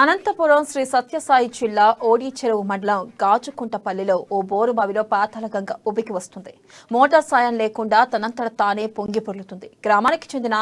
అనంతపురం శ్రీ సత్యసాయి జిల్లా ఓడి చెరువు మండలం గాజుకుంటపల్లిలో ఓ బోరు బావిలో పాతాళగంగ ఉబికి వస్తుంది. మోటార్ సాయం లేకుండా తనంతట తానే పొంగి పొర్లుతుంది. గ్రామానికి చెందిన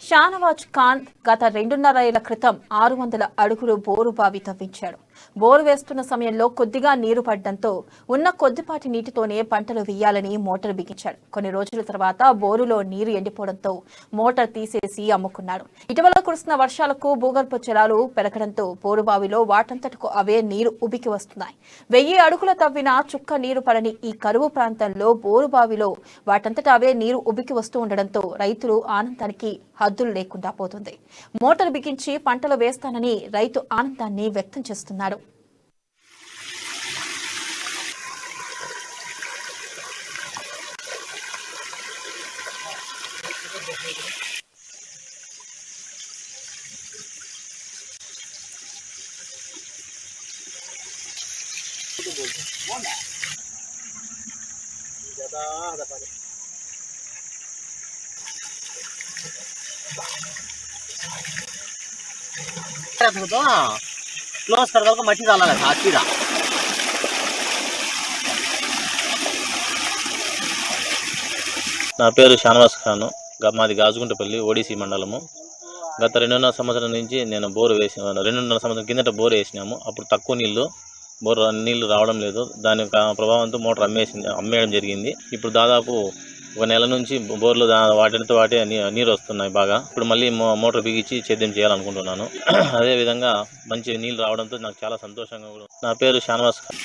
షానవాజ్ ఖాన్ గత 2.5 ఏళ్ల క్రితం 600 అడుగులు బోరు బావి తవ్వించాడు. బోరు వేస్తున్న సమయంలో కొద్దిగా నీరు పడడంతో ఉన్న కొద్దిపాటి నీటితోనే పంటలు వేయాలని మోటార్ బిగించాడు. కొన్ని రోజుల తర్వాత బోరులో నీరు ఎండిపోవడంతో మోటార్ తీసేసి అమ్ముకున్నాడు. ఇటీవల కురుస్తున్న వర్షాలకు భూగర్భ జలాలు పెరగడంతో బోరుబావిలో వాటంతటకు అవే నీరు ఉబికి వస్తున్నాయి. 1000 అడుగుల తవ్విన చుక్క నీరు పడని ఈ కరువు ప్రాంతంలో బోరుబావిలో వాటంతట అవే నీరు ఉబికి వస్తూ ఉండడంతో రైతులు ఆనందానికి హద్దులు లేకుండా పోతుంది. మోటార్ బిగించి పంటలు వేస్తానని రైతు ఆనందాన్ని వ్యక్తం చేస్తున్నాడు. क्लोज कर दो मट्टी डाला है सीधा। నా పేరు షానవాజ్ ఖాన్, మాది గాజుకుంటపల్లి ఓడిసి మండలము. గత 2.5 సంవత్సరం నుంచి నేను బోరు వేసి 2.5 సంవత్సరం కిందట బోరు వేసినాము. అప్పుడు తక్కువ నీళ్లు రావడం లేదు. దాని ప్రభావంతో మోటార్ అమ్మేయడం జరిగింది. ఇప్పుడు దాదాపు 1 నెల నుంచి బోర్లు వాటితో వాటే నీరు వస్తున్నాయి బాగా. ఇప్పుడు మళ్ళీ మోటార్ బిగించి సేద్యం చేయాలనుకుంటున్నాను. అదేవిధంగా మంచి నీళ్లు రావడంతో నాకు చాలా సంతోషంగా. నా పేరు షానవాజ్ ఖాన్.